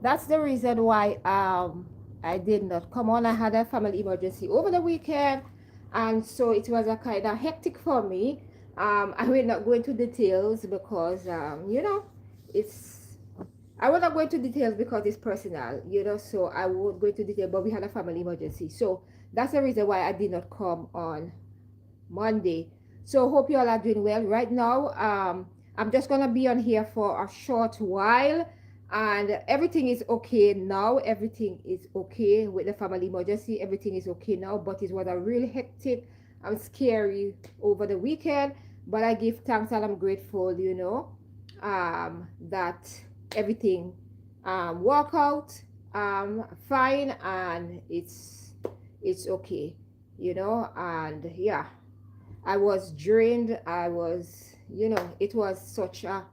that's the reason why I did not come on. I had a family emergency over the weekend, and so it was a kind of hectic for me. I will not go into details because it's I will not go into details because it's personal, so I won't go into detail, but we had a family emergency. So that's the reason why I did not come on Monday. So hope you all are doing well. Right now, I'm just gonna be on here for a short while, and everything is okay now. Everything is okay with the family emergency. Everything is okay now, but it was a really hectic and scary over the weekend. But I give thanks and I'm grateful, that everything work out fine, and it's okay, and yeah, I was drained. It was such a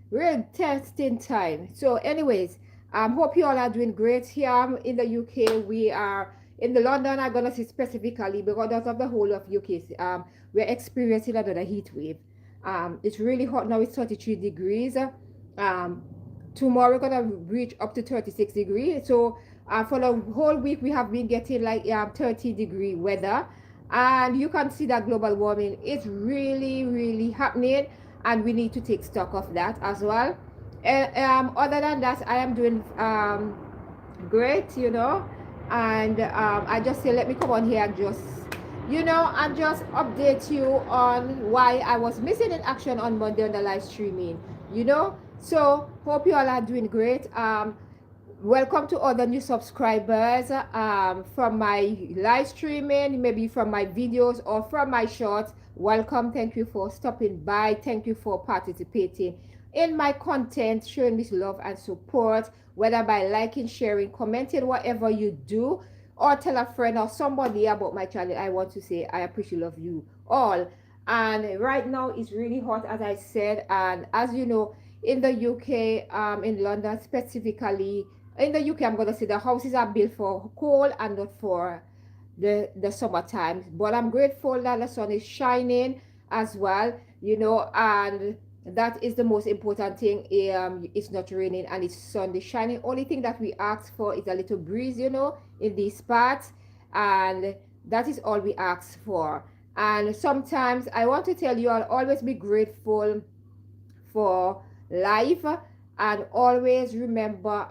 real testing time. So, anyways, hope you all are doing great here in the UK. We are in the London. I'm gonna say specifically because of the whole of UK. We're experiencing another heat wave. It's really hot now. It's 33 degrees. Tomorrow we're gonna reach up to 36 degrees. So, for the whole week we have been getting like 30-degree weather, and you can see that global warming is really really happening, and we need to take stock of that as well. And other than that, I am doing great, and I just say let me come on here and just update you on why I was missing in action on Monday on the live streaming. So hope you all are doing great. Welcome to all the new subscribers from my live streaming, maybe from my videos or from my shorts. Welcome. Thank you for stopping by. Thank you for participating in my content, showing me love and support, whether by liking, sharing, commenting, whatever you do, or tell a friend or somebody about my channel. I want to say I appreciate love you all. And right now it's really hot, as I said, and as you know, in the UK, in London specifically, in the UK, I'm gonna say the houses are built for cold and not for the summertime. But I'm grateful that the sun is shining as well, and that is the most important thing. It's not raining and it's sun is shining. Only thing that we ask for is a little breeze, in these parts, and that is all we ask for. And sometimes I want to tell you, I'll always be grateful for life, and always remember,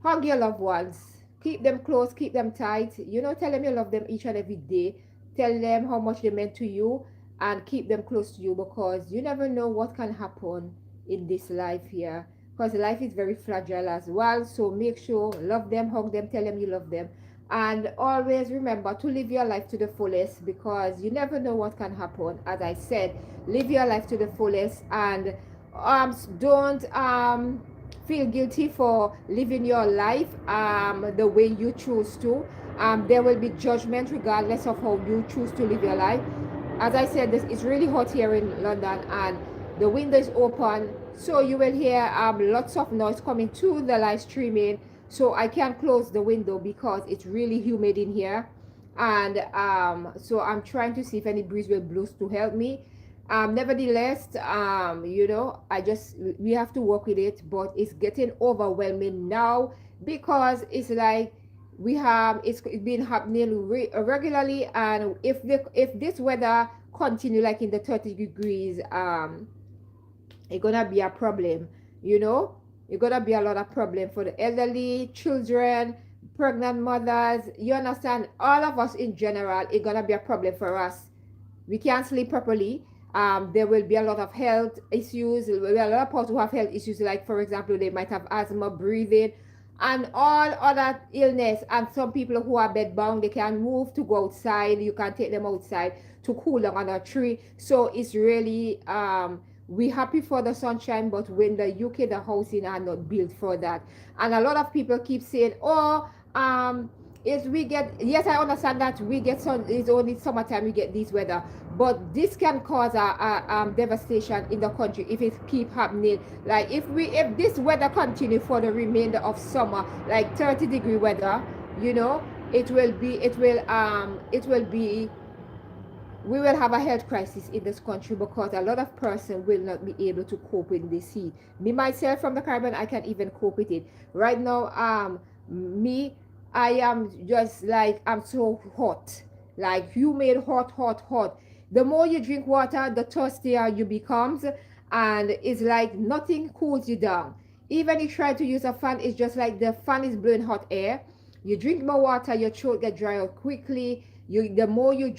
hug your loved ones, keep them close, keep them tight, tell them you love them each and every day, tell them how much they meant to you, and keep them close to you, because you never know what can happen in this life here, because life is very fragile as well. So make sure, love them, hug them, tell them you love them, and always remember to live your life to the fullest, because you never know what can happen. As I said, live your life to the fullest, and don't feel guilty for living your life the way you choose to. There will be judgment regardless of how you choose to live your life. As I said, this is really hot here in London, and the window is open, so you will hear lots of noise coming to the live streaming. So I can't close the window because it's really humid in here, and so I'm trying to see if any breeze will blow to help me. Nevertheless, we have to work with it, but it's getting overwhelming now, because it's like it's been happening regularly, and if this weather continue like in the 30 degrees, it's gonna be a problem. It's gonna be a lot of problem for the elderly, children, pregnant mothers, you understand, all of us in general. It's gonna be a problem for us. We can't sleep properly. There will be a lot of health issues. There will be a lot of people who have health issues, like for example, they might have asthma, breathing, and all other illness. And some people who are bedbound, they can move to go outside. You can take them outside to cool down on a tree. So it's really we happy for the sunshine, but when the UK, the housing are not built for that. And a lot of people keep saying, oh, is we get, yes, I understand that we get sun, it's only summertime we get this weather, but this can cause a devastation in the country if it keep happening. Like if this weather continue for the remainder of summer, like 30-degree weather, it will be we will have a health crisis in this country because a lot of person will not be able to cope with this heat. Me myself from the Caribbean, I can even cope with it. Right now, me, I am just like, I'm so hot, like humid, hot, hot, hot. The more you drink water, the thirstier you becomes, and it's like nothing cools you down. Even you try to use a fan, it's just like the fan is blowing hot air. You drink more water, your throat get dry out quickly. The more you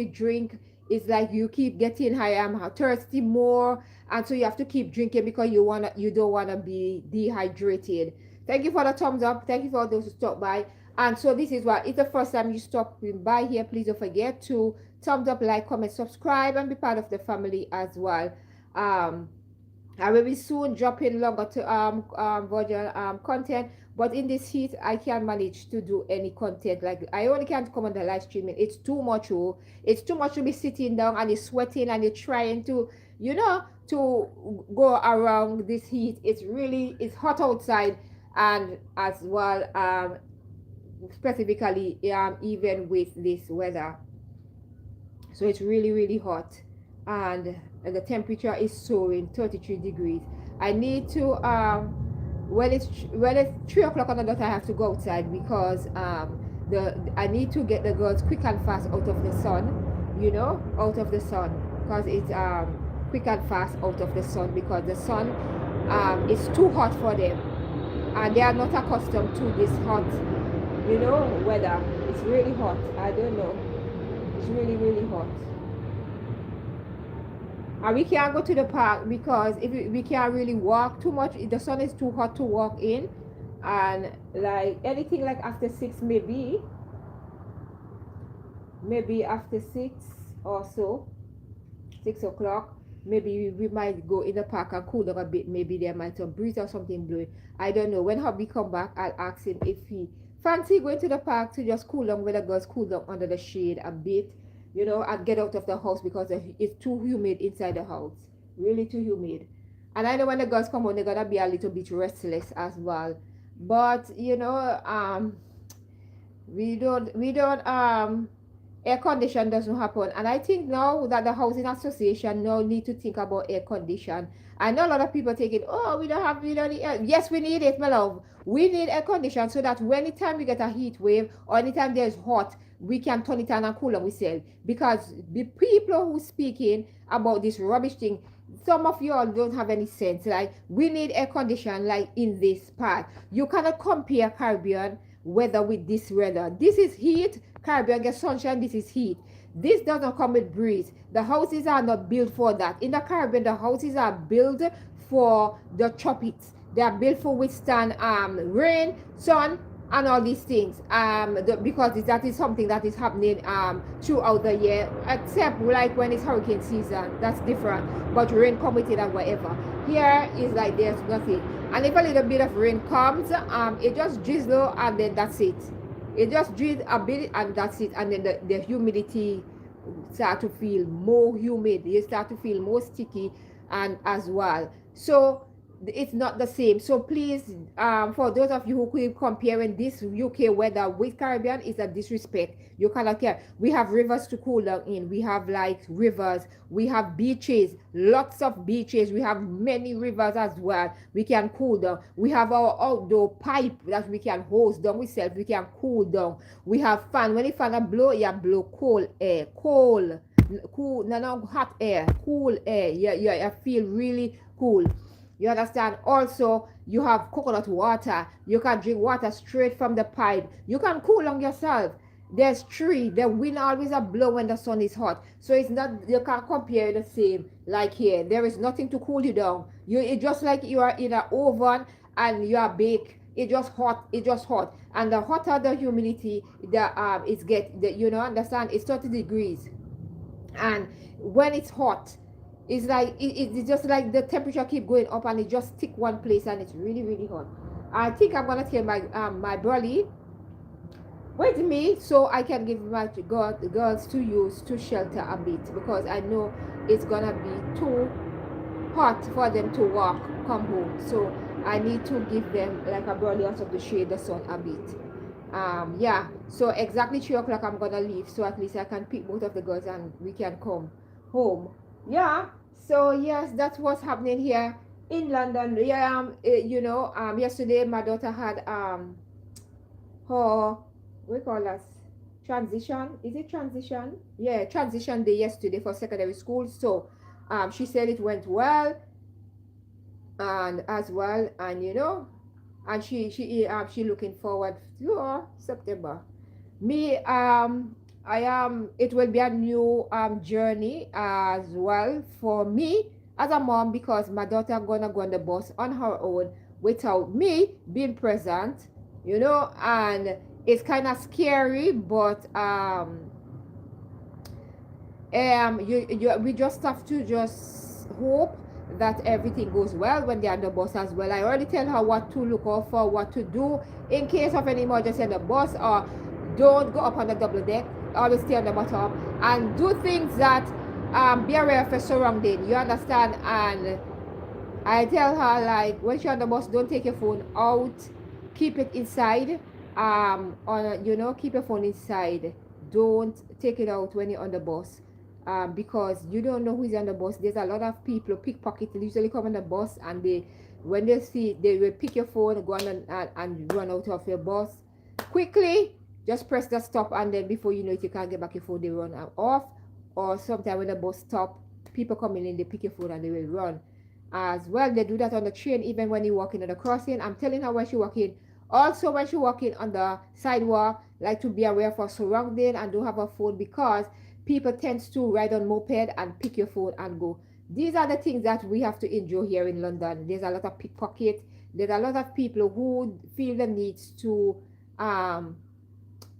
drink, it's like you keep getting higher. I'm thirsty more, and so you have to keep drinking because you don't wanna be dehydrated. Thank you for the thumbs up. Thank you for those who stopped by. And so this is what, if the first time you stop by here, please don't forget to thumbs up, like, comment, subscribe, and be part of the family as well. I will be soon dropping longer to version content, but in this heat I can't manage to do any content. Like, I only can't come on the live streaming. It's too much. Oh, it's too much to be sitting down and you're sweating and you're trying to, to go around this heat. It's hot outside, and as well, specifically even with this weather, so it's really hot, and the temperature is soaring 33 degrees. I need to when it's 3 o'clock on the dot, I have to go outside because I need to get the girls quick and fast out of the sun, out of the sun, because it's quick and fast out of the sun because the sun is too hot for them, and they are not accustomed to this hot weather. It's really hot. I don't know, it's really hot. And we can't go to the park because if we can't really walk too much. The sun is too hot to walk in, and like anything like after 6, maybe after 6 or so, 6 o'clock, maybe we might go in the park and cool down a bit. Maybe there might be some breeze or something blowing. I don't know. When hubby come back, I'll ask him if he fancy going to the park to just cool down, where the girls cool down under the shade a bit, and get out of the house because it's too humid inside the house. Really too humid. And I know when the girls come home, they're gonna be a little bit restless as well. But we don't air condition doesn't happen. And I think now that the housing association now need to think about air condition. I know a lot of people thinking, oh, we don't need air. Yes, we need it, my love. We need air condition so that anytime we get a heat wave or anytime there's hot, we can turn it on and cool ourselves. Because the people who speaking about this rubbish thing, some of you all don't have any sense. Like, we need air condition like in this part. You cannot compare Caribbean weather with this weather. This is heat. Caribbean gets sunshine. This is heat. This doesn't come with breeze. The houses are not built for that. In the Caribbean, the houses are built for the tropics. They are built for withstand rain, sun, and all these things, because that is something that is happening throughout the year, except like when it's hurricane season. That's different, but rain come with it and whatever. Here is like there's nothing, and if a little bit of rain comes, it just drizzle and then that's it. It just drizzle a bit and that's it, and then the humidity start to feel more humid. You start to feel more sticky, and as well, so it's not the same. So please, for those of you who keep comparing this UK weather with Caribbean, is a disrespect. You cannot care. We have rivers to cool down in. We have like rivers. We have beaches, lots of beaches. We have many rivers as well. We can cool down. We have our outdoor pipe that we can hose down ourselves. We can cool down. We have fan. When the fan blow, you blow cold air. Cool, no hot air, cool air. Yeah, I feel really cool. You understand? Also, you have coconut water. You can drink water straight from the pipe. You can cool on yourself. There's tree. The wind always a blow when the sun is hot. So it's not, you can't compare the same like here. There is nothing to cool you down. It's just like you are in an oven and you are baked. It's just hot. It's just hot. And the hotter the humidity, understand? It's 30 degrees. And when it's hot, it's like it's just like the temperature keep going up and it just stick one place and it's really hot. I think I'm gonna tell my brolly with me so I can give my girls to use to shelter a bit, because I know it's gonna be too hot for them to come home. So I need to give them like a brolly or something to shade the sun a bit. Yeah, so exactly 3 o'clock I'm gonna leave, so at least I can pick both of the girls and we can come home. Yeah, so yes, that's what's happening here in London. Yeah, yesterday my daughter had her, we call that, transition, is it transition, yeah, transition day yesterday for secondary school. So she said it went well, and as well, and and she looking forward to September. Me, I am. It will be a new journey as well for me as a mom, because my daughter gonna go on the bus on her own without me being present. And it's kind of scary, but we just have to just hope that everything goes well when they're on the bus as well. I already tell her what to look out for, what to do in case of any emergency on the bus, or don't go up on the double deck, always stay on the bottom and do things that be aware of your surrounding, you understand. And I tell her, like, when you're on the bus, don't take your phone out, keep it inside. Keep your phone inside. Don't take it out when you're on the bus, because you don't know who's on the bus. There's a lot of people pickpocket usually come on the bus, and when they see, they will pick your phone, go on and run out of your bus quickly. Just press the stop, and then before you know it, you can't get back your phone. They run off. Or sometimes when the bus stop, people coming in, they pick your phone and they will run as well. They do that on the train, even when you're walking on the crossing. I'm telling her when she walking. Also, when she walking on the sidewalk, like to be aware of her surrounding and don't have a phone, because people tend to ride on moped and pick your phone and go. These are the things that we have to endure here in London. There's a lot of pickpocket. There's a lot of people who feel the need to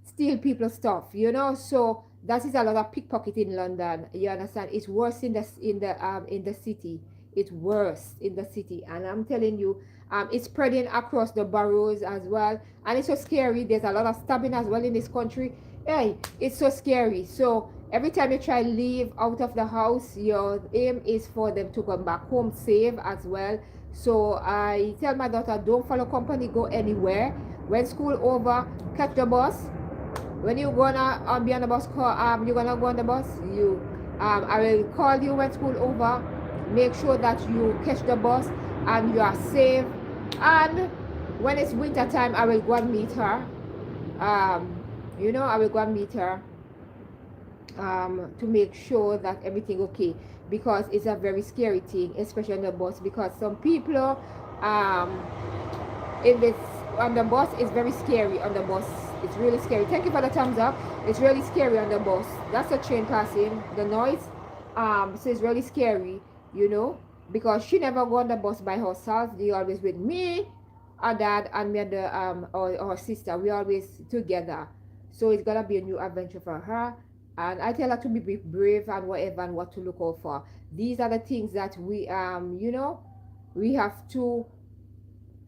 steal people's stuff. So that is a lot of pickpocket in London. You understand? It's worse in the city. It's worse in the city, and I'm telling you, it's spreading across the boroughs as well, and it's so scary. There's a lot of stabbing as well in this country. Hey, it's so scary. So every time you try to leave out of the house, your aim is for them to come back home safe as well. So I tell my daughter, don't follow company, go anywhere. When school over, catch the bus. When you gonna be on the bus, you're gonna go on the bus, I will call you when school over. Make sure that you catch the bus and you are safe. And when it's winter time, I will go and meet her. I will go and meet her, to make sure that everything okay, because it's a very scary thing, especially on the bus, because some people in this on the bus is very scary. On the bus, it's really scary. Thank you for the thumbs up. It's really scary on the bus. That's a train passing, the noise. So it's really scary, because she never go on the bus by herself. They always with me, her dad, and me, and or her sister. We always together. So it's gonna be a new adventure for her. And I tell her to be brave and whatever, and what to look out for. These are the things that we we have to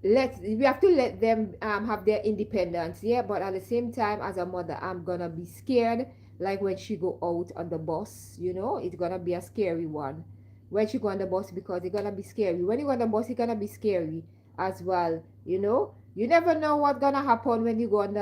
let them have their independence. Yeah, but at the same time, as a mother, I'm gonna be scared, like when she go out on the bus. It's gonna be a scary one when she go on the bus, because it's gonna be scary. When you go on the bus, it's gonna be scary as well. You never know what's gonna happen when you go on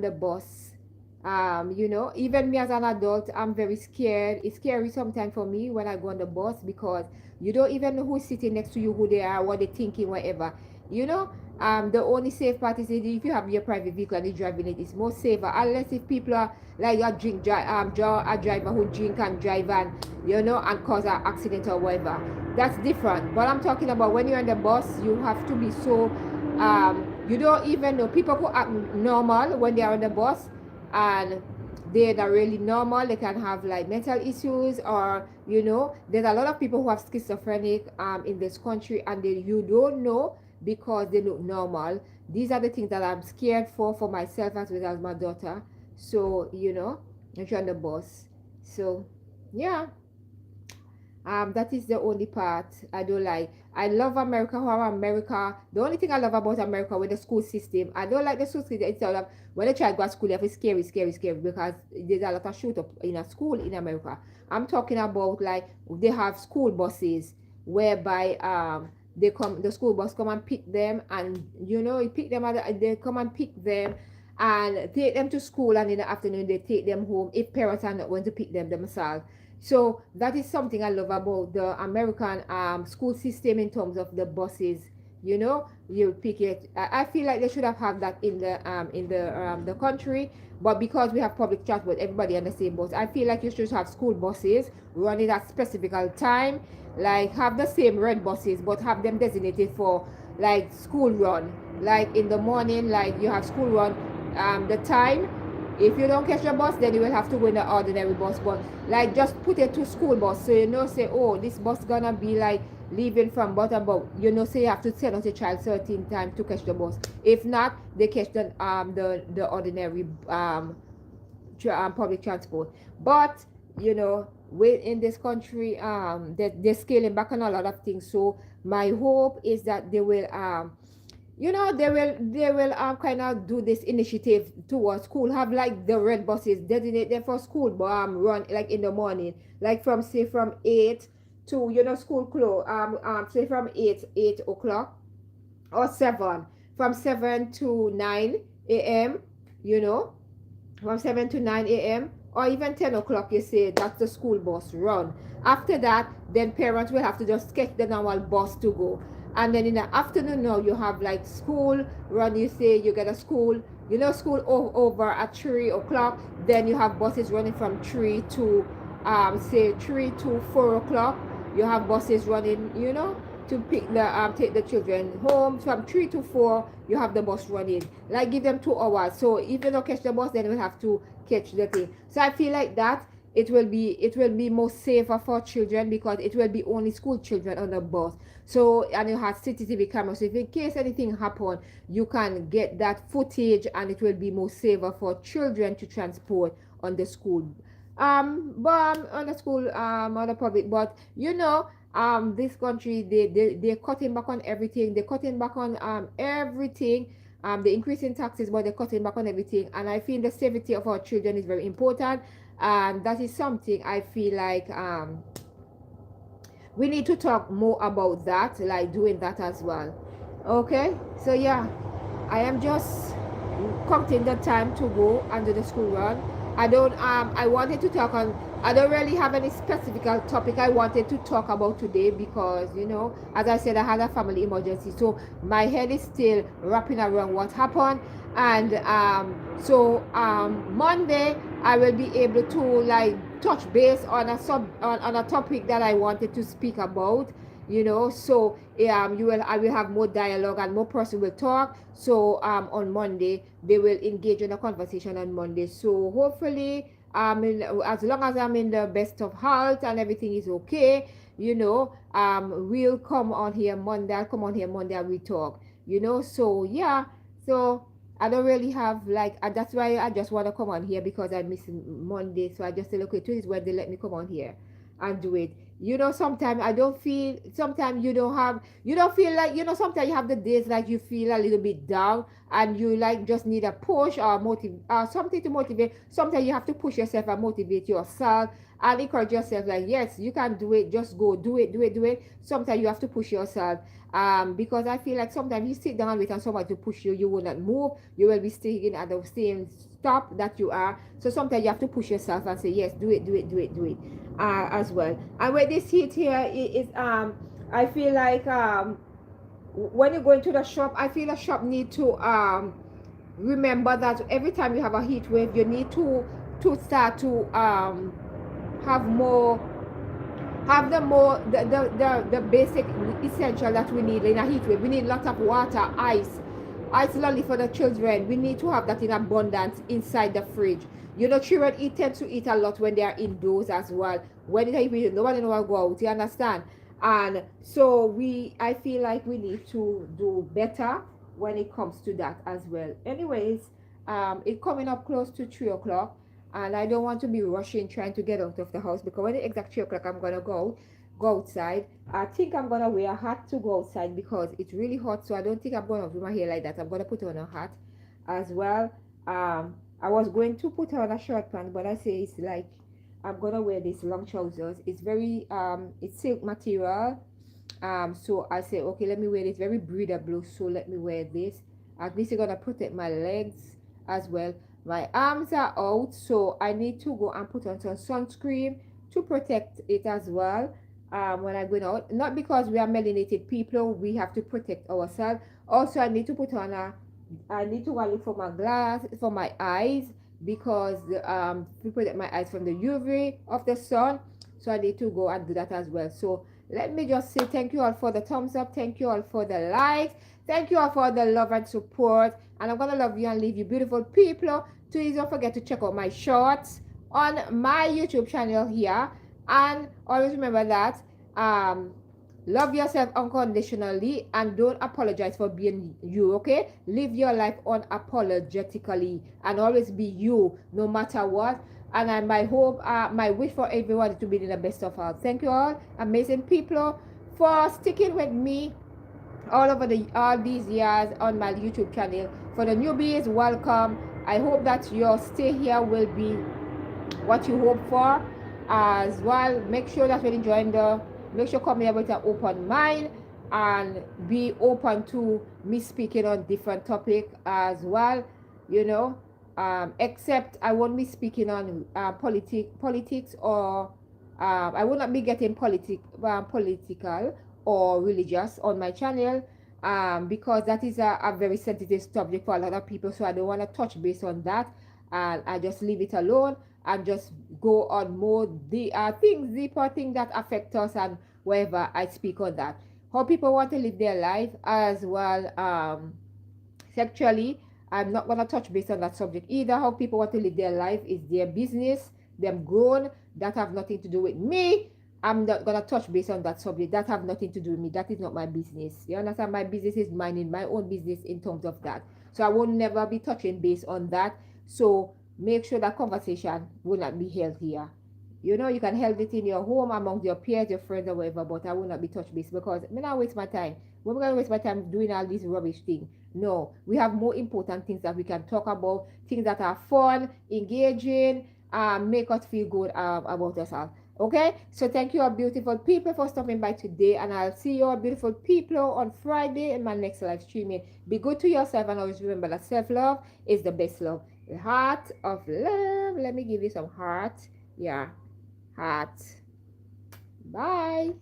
the bus. Even me as an adult, I'm very scared. It's scary sometimes for me when I go on the bus, because you don't even know who's sitting next to you, who they are, what they're thinking, whatever. The only safe part is if you have your private vehicle and you're driving it, it's more safer. Unless if people are like a driver who drink and drive, and and cause an accident or whatever. That's different. But I'm talking about when you're on the bus, you have to be so you don't even know. People who act normal when they are on the bus, and they're not really normal. They can have like mental issues, or there's a lot of people who have schizophrenic in this country, and you don't know, because they look normal. These are the things that I'm scared for myself as well as my daughter. So if you're on the bus. So yeah, that is the only part I don't like. I love America. How America, the only thing I love about America with the school system, I don't like the school system itself. When I try to go to school, it's scary, because there's a lot of shoot up in a school in America. I'm talking about, like, they have school buses whereby the school bus come and pick them, and they come and pick them, and take them to school, and in the afternoon they take them home if parents are not going to pick them themselves. So that is something I love about the American school system in terms of the buses. You know, you pick it. I feel like they should have had that in the country, but because we have public transport, everybody on the same bus. I feel like you should have school buses running at specific time, like have the same red buses, but have them designated for like school run. Like in the morning, like you have school run, the time. If you don't catch the bus, then you will have to go in the ordinary bus. But like just put it to school bus, so you know, say, oh, this bus gonna be like leaving from Butterball. You know, say you have to send out a child 13 times to catch the bus. If not, they catch the ordinary public transport. But you know, in this country, they're scaling back on a lot of things. So my hope is that they will you know, they will kind of do this initiative towards school, have like the red buses designated for school, but run like in the morning, like from say from 8 to, you know, school close, say from 8 o'clock, or 7, from 7 to 9 a.m., you know, from 7 to 9 a.m., or even 10 o'clock, you say that's the school bus run. After that, then parents will have to just sketch the normal bus to go. And then in the afternoon now, you have like school run. You say you get a school, you know, school over at 3 o'clock. Then you have buses running from 3 to, say 3 to 4 o'clock. You have buses running, you know, to pick the take the children home. From 3 to 4, you have the bus running. Like give them 2 hours. So if you don't catch the bus, then you will have to catch the thing. So I feel like that it will be more safer for children, because it will be only school children on the bus. So, and you have CCTV cameras, so if in case anything happen, you can get that footage, and it will be more safer for children to transport on the school but on the school on the public. But you know, this country, they're cutting back on everything. They're cutting back on everything. They're increasing taxes, but they're cutting back on everything. And I feel the safety of our children is very important, and that is something I feel like we need to talk more about that, like doing that as well. Okay, so yeah, I am just counting the time to go under the school run. I wanted to talk on, I don't really have any specific topic I wanted to talk about today, because you know, as I said, I had a family emergency, so my head is still wrapping around what happened. And Monday I will be able to like touch base on on a topic that I wanted to speak about, you know. So I will have more dialogue, and more person will talk. So on Monday they will engage in a conversation on Monday. So hopefully as long as I'm in the best of health and everything is okay, you know, we'll come on here Monday. I'll come on here Monday and we talk, you know. So yeah, so I don't really have like, that's why I just want to come on here, because I miss Monday. So I just said, okay, Tuesday is when they let me come on here and do it. You know, sometimes I don't feel, sometimes you don't feel like, you know, sometimes you have the days like you feel a little bit down, and you like just need a push or something to motivate. Sometimes you have to push yourself and motivate yourself and encourage yourself, like, yes, you can do it, just go do it, do it, do it. Sometimes you have to push yourself, because I feel like sometimes you sit down and wait on somebody to push you, you will not move, you will be staying at the same stop that you are. So sometimes you have to push yourself and say, yes, do it, do it, do it, do it, as well. And with this heat here, I feel like when you go into the shop, I feel the shop need to remember that every time you have a heat wave, you need to start to have more, have the basic essential that we need in a heat wave. We need lots of water, ice lolly for the children. We need to have that in abundance inside the fridge. You know, children tend to eat a lot when they are indoors as well. When they eat, nobody know how to go out, you understand? And so I feel like we need to do better when it comes to that as well. Anyways, it's coming up close to 3 o'clock, and I don't want to be rushing trying to get out of the house, because when it's exact 3 o'clock, I'm gonna go outside. I think I'm gonna wear a hat to go outside, because it's really hot. So I don't think I'm gonna do my hair like that. I'm gonna put on a hat as well. I was going to put on a short pants, but I say it's like I'm gonna wear these long trousers. It's very it's silk material. So I say, okay, let me wear this, very breathable, so let me wear this. At least it's gonna protect my legs as well. My arms are out, so I need to go and put on some sunscreen to protect it as well. When I'm going out, not because we are melanated people, we have to protect ourselves. Also, I need to put on a, I need to go and look for my glass for my eyes, because to protect my eyes from the UV of the sun. So I need to go and do that as well. So let me just say thank you all for the thumbs up, thank you all for the likes, thank you all for the love and support, and I'm gonna love you and leave you, beautiful people. Please don't forget to check out my shorts on my YouTube channel here, and always remember that love yourself unconditionally and don't apologize for being you. Okay, live your life unapologetically and always be you no matter what. And my hope, my wish for everyone is to be in the best of health. Thank you all amazing people for sticking with me all over all these years on my YouTube channel. For the newbies, welcome. I hope that your stay here will be what you hope for as well. Make sure that when you join make sure come here with an open mind and be open to me speaking on different topic as well, you know. Except I won't be speaking on politics, or I will not be getting political or religious on my channel, because that is a very sensitive subject for a lot of people, so I don't want to touch base on that, and I just leave it alone and just go on more the things, deeper things that affect us, and wherever I speak on that, how people want to live their life as well. Sexually, I'm not gonna touch base on that subject either. How people want to live their life is their business, them grown, that have nothing to do with me. I'm not gonna touch base on that subject. That have nothing to do with me. That is not my business. You understand? My business is minding my own business in terms of that. So I will never be touching base on that. So make sure that conversation will not be held here. You know, you can hold it in your home among your peers, your friends, or whatever, but I will not be touch base, because I'm not waste my time. We're gonna waste my time doing all these rubbish things. No, we have more important things that we can talk about, things that are fun, engaging, make us feel good about ourselves. Okay, so thank you all beautiful people for stopping by today, and I'll see you all beautiful people on Friday in my next live streaming. Be good to yourself, and always remember that self-love is the best love. The heart of love. Let me give you some heart. Yeah, heart. Bye.